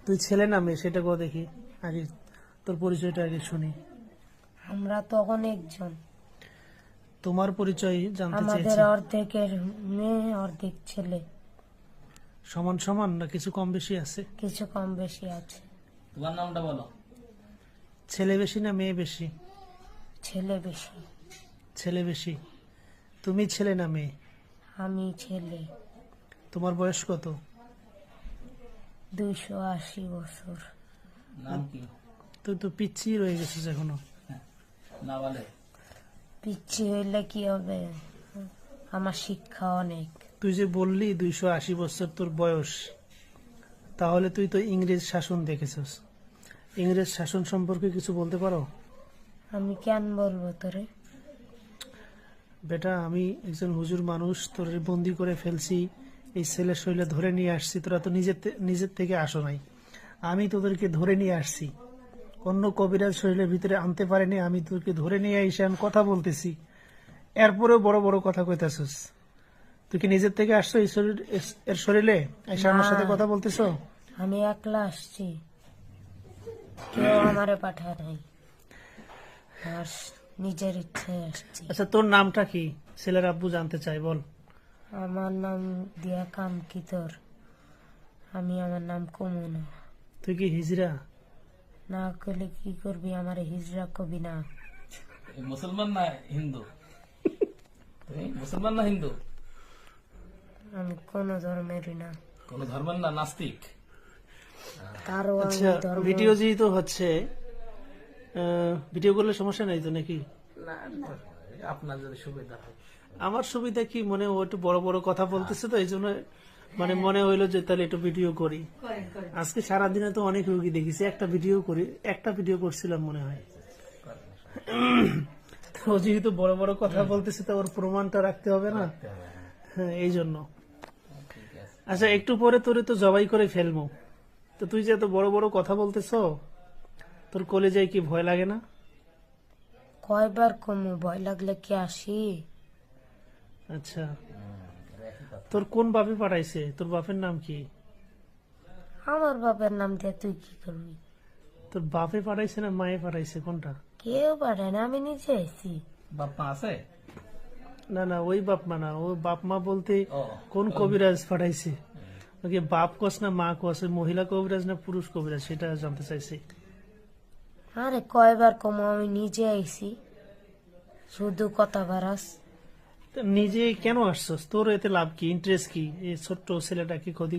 তুই ছেলে না মেয়ে সেটা কো দেখি, আগে তোর পরিচয়টা আগে শুনি। আমরা তো অনেকজন, তোমার পরিচয় জানতে আমাদের চেয়েছি। অর্ধেকের মেয়ে অর্ধেক ছেলে, সমান সমান না কিছু কম বেশি আছে? কিছু কম বেশি আছে। তোমার নামটা বলো। ছেলে বেশি না মেয়ে বেশি? ছেলে বেশি। ছেলে বেশি। তুমি ছেলে না মেয়ে? আমি ছেলে। তোমার বয়স কত? 280 বছর। নাম কি? তুই তো পিচ্ছি রয়ে গেছিস এখনো। না বলে। পিচ্ছি হইলে কি হবে, আমার শিক্ষা অনেক। তুই যে বললি 280 বছর তোর বয়স, তাহলে তুই তো ইংরেজ শাসন দেখেছিস। ইংরেজ শাসন সম্পর্কে কিছু বলতে পারো? আমি কেন বলবো তোরে? বেটা, আমি একজন হুজুর মানুষ, তোর বন্দি করে ফেলছি, এই ছেলের শরীরে ধরে নিয়ে আসছি। তোরা তো নিজের থেকে আসো নাই, আমি তোদেরকে ধরে নিয়ে আসছি। অন্য কবিরাজ শরীরের ভিতরে আনতে পারেনি, আমি তোকে ধরে নিয়ে এসে আমি কথা বলতেছি, এরপরেও বড় বড় কথা কইতাছিস। তুই কি নিজের থেকে আসছো এর শরীরে এসে আমার সাথে কথা বলতেছো? আমি একলা আসছি, কেউ আমারে পাঠায় নাই, আর নিজের ইচ্ছে আসছি। আচ্ছা, তোর নামটা কি? ছেলের আব্বু জানতে চাই, বল। আমার নাম দিয়া কাম কি তোর? আমার নাম কমু না। তুই কি হিজরা? না করলে কি করবি, আমার হিজরা কবি না। মুসলমান না হিন্দু? তুমি মুসলমান না হিন্দু? আমি কোন ধর্মেরই না, কোন ধর্মের না, নাস্তিক? কারো আমি আচ্ছা, ধর্ম। ভিডিও যেহেতু হচ্ছে, ভিডিও করলে সমস্যা নাই তো নাকি? না, আপনার যদি সুবিধা হয়। আমার সুবিধা কি, মনে ও একটু বড় বড় কথা বলতেছে তো এই জন্য মানে মনে হইলো যে তাহলে একটু ভিডিও করি। আজকে সারাদিনে তো অনেক রুগী দেখেছি, একটা ভিডিও করছিলাম মনে হয়। তো ও যেহেতু বড় বড় কথা বলতেছে তো ওর প্রমাণটা রাখতে হবে না? হ্যাঁ, এই জন্য। ঠিক আছে। আচ্ছা, একটু পরে তোরে তো জবাই করে ফেলবো, তো তুই যে এত বড় বড় কথা বলতেছ, তোর কলেজায় কি ভয় লাগে না? কয়বার কমু, ভয় লাগলে কি আসি? আচ্ছা, তোর কোন বাপে পাঠাইছে? তোর বাপের নাম কি? আমার বাবার নাম দিয়ে তুই কি করবি? তোর বাপে পাঠাইছে না মায়ে পাঠাইছে, কোনটা? কেউ পাঠায় না, আমি নিজে আইছি। বাপ মা আছে? না না, ওই বাপ মা না, ও বাপ মা বলতে ও, কোন কবিরাজ পাঠাইছে? ওকে বাপ কস না মা কস, ওই মহিলা কবিরাজ না পুরুষ কবিরাজ, সেটা জানতে চাইছি। আরে কয়বার কমু, আমি নিজে আইছি, শুধু কথা বাড়াস। তো নিজে কেন আসছস? তোর এতে লাভ কি, ইন্টারেস্ট কি? এই ছোট্ট ছেলেটাকে ক্ষতি